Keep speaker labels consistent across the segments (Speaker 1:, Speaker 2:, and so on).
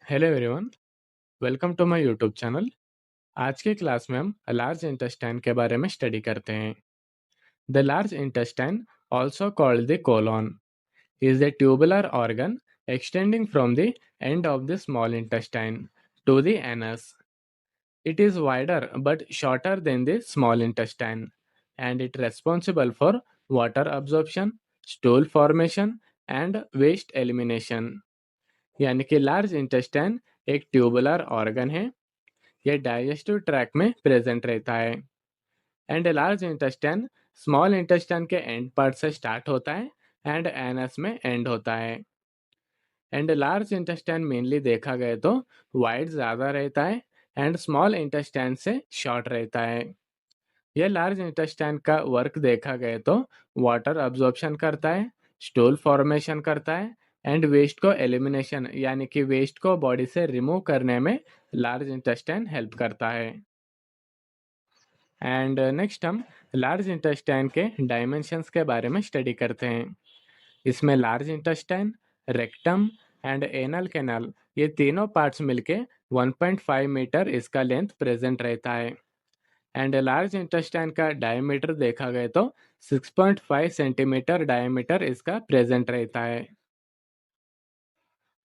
Speaker 1: Hello everyone, welcome to my YouTube channel. आज के class में हम लार्ज इंटेस्टाइन के बारे में स्टडी करते हैं। The large intestine, also called the colon, is a tubular organ extending from the end of the small intestine to the anus. It is wider but shorter than the small intestine, and it responsible for water absorption, stool formation and waste elimination. यानी कि large intestine एक tubular organ है। यह digestive track में present रहता है। And large intestine small intestine के and part से स्टार्ट होता है एंड एनस में एंड होता है। एंड लार्ज इंटेस्टाइन मेनली देखा गया तो वाइड ज़्यादा रहता है एंड स्मॉल इंटेस्टाइन से शॉर्ट रहता है। यह लार्ज इंटेस्टाइन का वर्क देखा गया तो वाटर अब्जॉर्प्शन करता है, स्टूल फॉर्मेशन करता है एंड वेस्ट को एलिमिनेशन यानी कि वेस्ट को बॉडी से रिमूव करने में लार्ज इंटेस्टाइन हेल्प करता है। एंड नेक्स्ट हम लार्ज इंटेस्टाइन के डायमेंशंस के बारे में स्टडी करते हैं। इसमें large intestine, rectum and anal canal ये तीनों पार्ट्स मिलके 1.5 मीटर इसका लेंथ प्रेजेंट रहता है। एंड लार्ज इंटेस्टाइन का डायमीटर देखा गया तो 6.5 सेंटीमीटर डायमीटर इसका प्रेजेंट रहता है।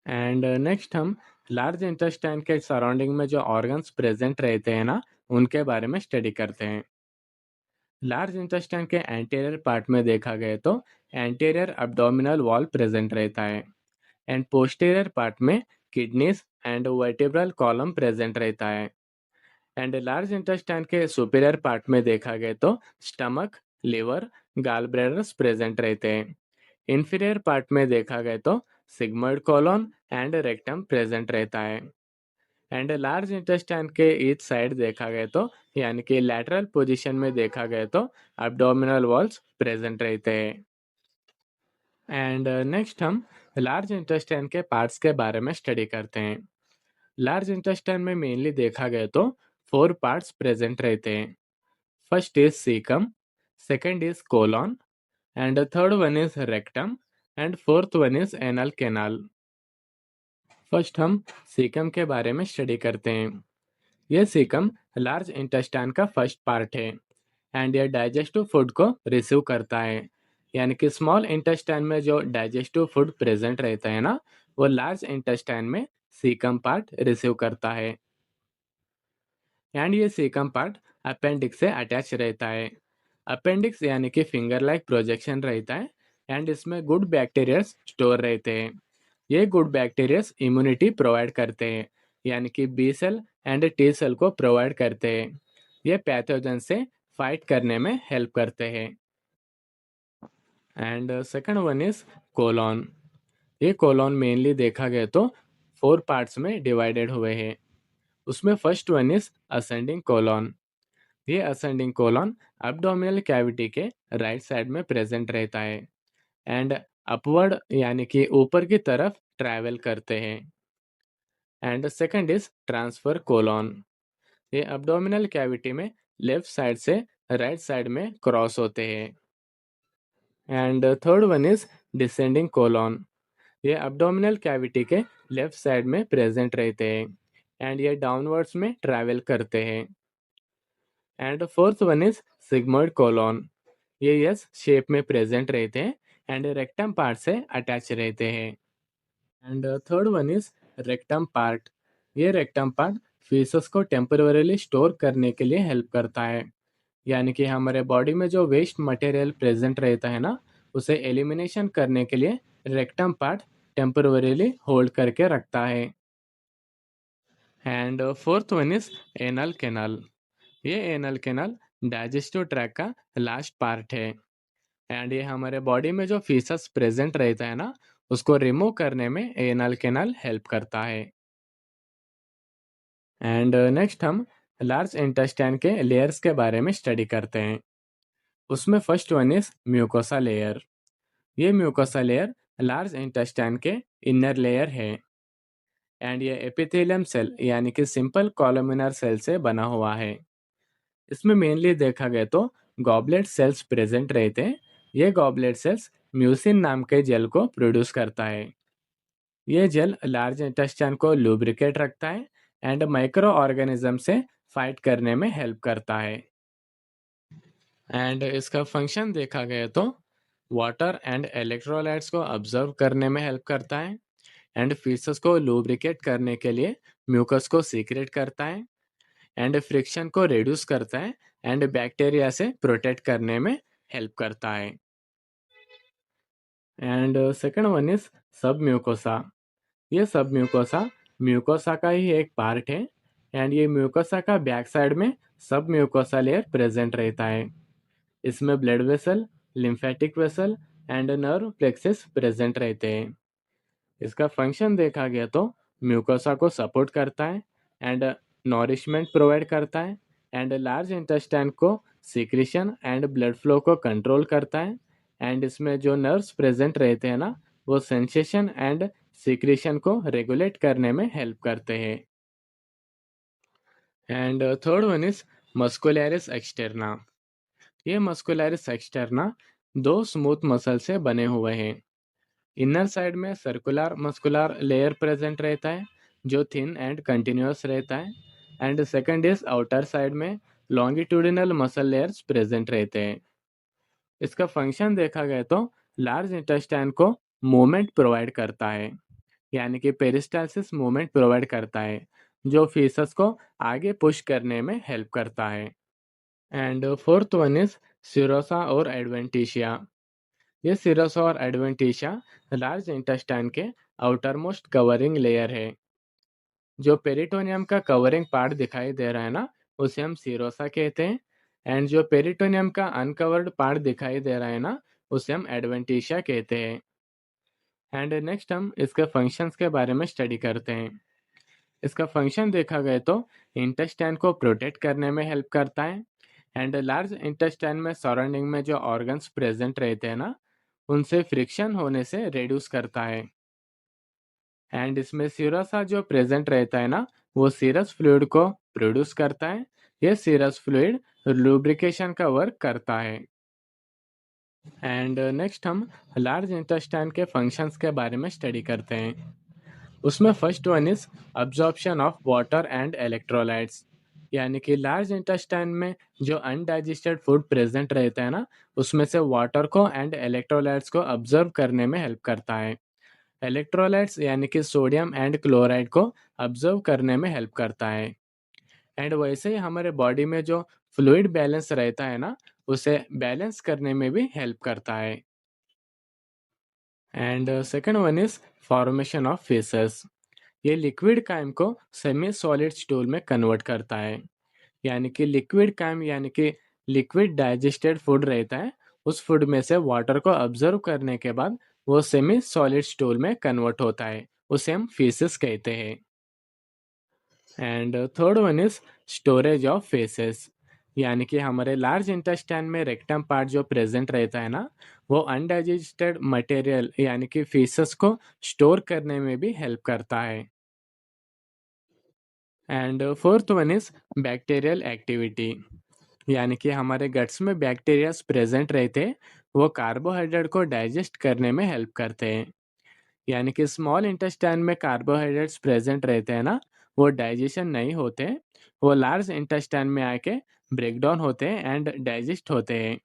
Speaker 1: एंड नेक्स्ट हम लार्ज इंटेस्टाइन के सराउंडिंग में जो ऑर्गन्स प्रेजेंट रहते हैं ना, उनके बारे में स्टडी करते हैं। लार्ज इंटेस्टाइन के एंटीरियर पार्ट में देखा गया तो एंटीरियर अब्डोमिनल वॉल प्रेजेंट रहता है एंड पोस्टीरियर पार्ट में kidneys and vertebral column present रहता है। एंड लार्ज इंटेस्टाइन के सुपीरियर पार्ट में देखा गया तो stomach, liver, gall bladders present रहते हैं। इंफीरियर पार्ट में देखा गया तो sigmoid colon and rectum present रहता है। एंड लार्ज इंटेस्टाइन के ईच साइड देखा गया तो यानी कि लैटरल पोजीशन में देखा गया तो अब्डोमिनल वॉल्स प्रेजेंट रहते हैं। एंड नेक्स्ट हम लार्ज इंटेस्टाइन के पार्ट्स के बारे में स्टडी करते हैं। लार्ज इंटेस्टाइन में मेनली देखा गया तो 4 पार्ट्स प्रेजेंट रहते हैं। First is caecum, second is colon and third one is rectum and fourth one is anal canal. First हम सीकम के बारे में स्टडी करते हैं। यह सीकम लार्ज इंटेस्टाइन का फर्स्ट पार्ट है एंड यह डाइजेस्टिव फूड को रिसीव करता है। यानी कि स्मॉल इंटेस्टाइन में जो डाइजेस्टिव फूड प्रेजेंट रहता है ना, वो लार्ज इंटेस्टाइन में सीकम पार्ट रिसीव करता है। एंड ये सीकम पार्ट अपेंडिक्स से अटैच रहता है। अपेंडिक्स यानी कि फिंगर लाइक प्रोजेक्शन रहता है एंड इसमें गुड बैक्टीरियाज स्टोर रहते हैं। ये गुड बैक्टीरियाज इम्यूनिटी प्रोवाइड करते हैं, यानी कि B cell and T cell को प्रोवाइड करते हैं। ये पैथोजन से फाइट करने में हेल्प करते हैं। And second one is colon. ये कोलॉन मेनली देखा गया तो 4 पार्ट्स में डिवाइडेड हुए हैं। उसमें first one is ascending colon. ये असेंडिंग कोलॉन अब्डोमिनल कैविटी के राइट साइड में प्रेजेंट रहता है एंड अपवर्ड यानी कि ऊपर की तरफ ट्रैवल करते हैं। And second is transfer colon. ये अब्डोमिनल कैविटी में लेफ्ट साइड से राइट साइड में क्रॉस होते हैं। And third one is descending colon. ये अब्डोमिनल कैविटी के लेफ्ट साइड में प्रेजेंट रहते हैं एंड ये डाउनवर्ड्स में ट्रैवल करते हैं। And fourth one is sigmoid colon. ये यस शेप में प्रेजेंट रहते हैं एंड रेक्टम पार्ट से अटैच रहते हैं। And third one is rectum part. ये रेक्टम पार्ट फीसस को टेम्पररीली स्टोर करने के लिए हेल्प करता है। यानी कि हमारे बॉडी में जो वेस्ट मटेरियल प्रेजेंट रहता है ना, उसे एलिमिनेशन करने के लिए रेक्टम पार्ट टेम्पररीली होल्ड करके रखता है। And fourth one is anal canal. ये एनल कैनाल डाइजेस्टिव ट्रैक का लास्ट पार्ट है एंड ये हमारे बॉडी में जो फीसस प्रेजेंट रहता है ना, उसको रिमूव करने में एनल कैनाल हेल्प करता है। एंड नेक्स्ट हम लार्ज इंटेस्टाइन के लेयर्स के बारे में स्टडी करते हैं। उसमें first one is mucosa layer. ये म्यूकोसा लेयर लार्ज इंटेस्टाइन के इनर लेयर है एंड ये एपिथेलियम सेल यानी कि सिंपल कॉलमिनर सेल से बना हुआ है। इसमें मेनली देखा गया तो गॉबलेट सेल्स प्रेजेंट रहते हैं। ये गॉबलेट सेल्स म्यूसिन नाम के जेल को प्रोड्यूस करता है। ये जेल लार्ज इंटेस्टाइन को लुब्रिकेट रखता है एंड माइक्रो ऑर्गेनिज्म से फाइट करने में हेल्प करता है। एंड इसका फंक्शन देखा गया तो वाटर एंड इलेक्ट्रोलाइट्स को ऑब्जर्व करने में हेल्प करता है एंड फीसस को लुब्रिकेट करने के लिए म्यूकस को सीक्रेट करता है एंड फ्रिक्शन को रिड्यूस करता है एंड बैक्टीरिया से प्रोटेक्ट करने में हेल्प करता है। एंड सेकंड वन इज सब म्यूकोसा। ये सब म्यूकोसा म्यूकोसा का ही एक पार्ट है एंड ये म्यूकोसा का बैक साइड में सब म्यूकोसा लेयर प्रेजेंट रहता है। इसमें blood vessel, lymphatic vessel and nerve plexuses present रहते हैं। इसका फंक्शन देखा गया तो म्यूकोसा को सपोर्ट करता है एंड नॉरिशमेंट प्रोवाइड करता है एंड लार्ज इंटेस्टाइन को सिक्रीशन एंड ब्लड फ्लो को कंट्रोल करता है एंड इसमें जो नर्व्स प्रेजेंट रहते हैं ना, वो सेंसेशन एंड सिक्रीशन को रेगुलेट करने में हेल्प करते हैं। And third one is muscularis externa. ये मस्कुलरिस एक्सटर्ना दो स्मूथ मसल से बने हुए हैं। इनर साइड में सर्कुलर मस्कुलर लेयर प्रेजेंट रहता है जो थिन एंड कंटिन्यूअस रहता है and second is outer side में लॉन्गिट्यूडिनल मसल लेयर्स प्रेजेंट रहते हैं। इसका फंक्शन देखा गया तो लार्ज इंटेस्टाइन को मूवमेंट प्रोवाइड करता है, यानी कि पेरिस्टालसिस मूवमेंट प्रोवाइड करता है जो फीसस को आगे पुश करने में हेल्प करता है। And fourth one is serosa और एडवेंटिशिया। ये सिरोसा और एडवेंटिशिया लार्ज इंटेस्टाइन के आउटर मोस्ट कवरिंग लेयर है। जो पेरिटोनियम का कवरिंग पार्ट दिखाई दे रहा है ना, उसे हम सिरोसा कहते हैं एंड जो पेरिटोनियम का अनकवर्ड पार्ट दिखाई दे रहा है ना, उसे हम एडवेंटिशिया कहते हैं। एंड नेक्स्ट हम इसके फंक्शंस के बारे में स्टडी करते हैं। इसका फंक्शन देखा गया तो इंटेस्टाइन को प्रोटेक्ट करने में हेल्प करता है एंड लार्ज इंटेस्टाइन में सराउंडिंग में जो ऑर्गन्स प्रेजेंट रहते हैं ना, उनसे फ्रिक्शन होने से रिड्यूस करता है एंड इसमें सीरसा जो प्रेजेंट रहता है ना, वो सीरस फ्लूइड को प्रोड्यूस करता है। ये सीरस फ्लूइड लुब्रिकेशन का वर्क करता है। एंड नेक्स्ट हम लार्ज इंटेस्टाइन के फंक्शंस के बारे में स्टडी करते हैं। उसमें first one is absorption of water and electrolytes, यानी कि लार्ज इंटेस्टाइन में जो अनडाइजेस्टेड फूड प्रेजेंट रहता है ना, उसमें से वाटर को एंड इलेक्ट्रोलाइट्स को ऑब्जर्व करने में हेल्प करता है। इलेक्ट्रोलाइट्स यानी कि सोडियम एंड क्लोराइड को ऑब्जर्व करने में हेल्प करता है एंड वैसे ही हमारे बॉडी में जो फ्लूइड बैलेंस रहता है ना, उसे बैलेंस करने में भी हेल्प करता है। And second one is formation of faces. ये लिक्विड काइम को सेमी सॉलिड स्टूल में कन्वर्ट करता है, यानी कि लिक्विड काइम यानी कि लिक्विड डाइजेस्टेड फूड रहता है, उस फूड में से वाटर को ऑब्जर्व करने के बाद वो सेमी सॉलिड स्टूल में कन्वर्ट होता है, उसे हम फीसेस कहते हैं। And third one is storage of faces, यानी कि हमारे लार्ज इंटेस्टाइन में रेक्टम पार्ट जो प्रेजेंट रहता है ना, वो अनडाइजेस्टेड मटेरियल यानी कि फीसेस को स्टोर करने में भी हेल्प करता है। And fourth one is bacterial activity, यानी कि हमारे गट्स में बैक्टीरियाज प्रेजेंट रहते हैं, वो कार्बोहाइड्रेट को डाइजेस्ट करने में हेल्प करते हैं। यानी कि स्मॉल इंटेस्टाइन में कार्बोहाइड्रेट्स प्रेजेंट रहते हैं ना, वो डाइजेशन नहीं होते, वो लार्ज इंटेस्टाइन में आके ब्रेक डाउन होते हैं एंड डाइजेस्ट होते हैं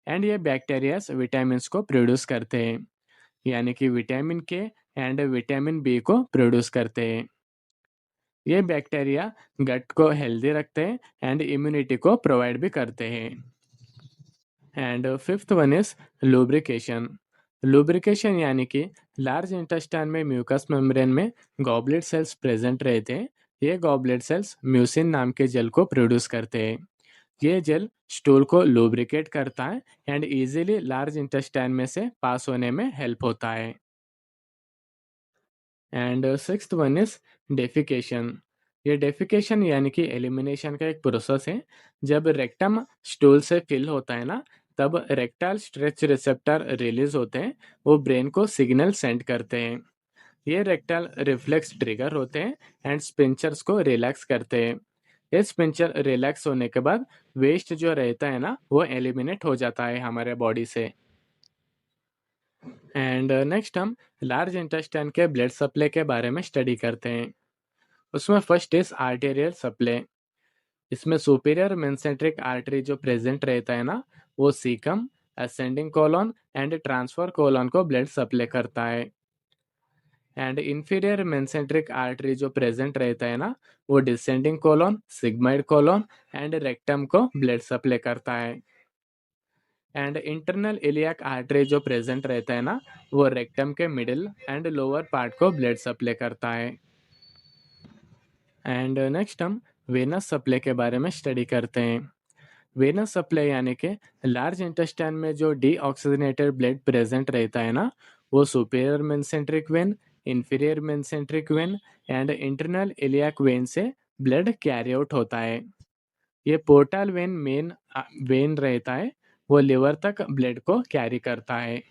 Speaker 1: एंड ये बैक्टीरियाज विटामिन को प्रोड्यूस करते हैं, यानी कि विटामिन के एंड विटामिन बी को प्रोड्यूस करते हैं। ये बैक्टीरिया गट को हेल्दी रखते हैं एंड इम्यूनिटी को प्रोवाइड भी करते हैं। And fifth one is lubrication. Lubrication यानी कि लार्ज इंटेस्टाइन में म्यूकस मेम्ब्रेन में गॉबलेट सेल्स प्रेजेंट रहते हैं। ये गॉबलेट सेल्स म्यूसिन नाम के जेल को प्रोड्यूस करते हैं। ये जेल स्टूल को लुब्रिकेट करता है एंड इजीली लार्ज इंटेस्टाइन में से पास होने में हेल्प होता है। And sixth one is defecation. ये डेफिकेशन यानी कि एलिमिनेशन का एक प्रोसेस है। जब रेक्टम स्टूल से फिल होता है ना, तब रेक्टाल स्ट्रेच रिसेप्टर रिलीज होते हैं, वो ब्रेन को सिग्नल सेंड करते हैं। ये रेक्टाल रिफ्लेक्स ट्रिगर होते हैं एंड स्पिंचर्स को रिलैक्स करते हैं। ये स्पिंचर रिलैक्स होने के बाद वेस्ट जो रहता है ना, वो एलिमिनेट हो जाता है हमारे बॉडी से। एंड नेक्स्ट हम लार्ज इंटेस्टाइन के ब्लड सप्लाई के बारे में स्टडी करते हैं। उसमें फर्स्ट इज आर्टेरियल सप्लाई। इसमें सुपीरियर मेनसेंट्रिक आर्टरी जो प्रेजेंट रहता है ना, वो caecum, ascending colon and transfer colon को ब्लड सप्लाई करता है। एंड इंफीरियर मेनसेंट्रिक आर्टरी जो प्रेजेंट रहता है ना, वो descending colon, sigmoid colon and rectum को ब्लड सप्लाई करता है। एंड इंटरनल इलियाक आर्टरी जो प्रेजेंट रहता है ना, वो रेक्टम के मिडिल एंड लोअर पार्ट को ब्लड सप्लाई करता है। एंड नेक्स्ट हम वेनस सप्लाई के बारे में स्टडी करते हैं। वेनस सप्लाई यानी कि लार्ज इंटेस्टाइन में जो डीऑक्सीजनेटेड ब्लड प्रेजेंट रहता है ना, वो superior mesenteric vein, inferior mesenteric vein and internal iliac vein से ब्लड कैरी आउट होता है। ये पोर्टल वेन मेन वेन रहता है, वो लिवर तक ब्लड को कैरी करता है।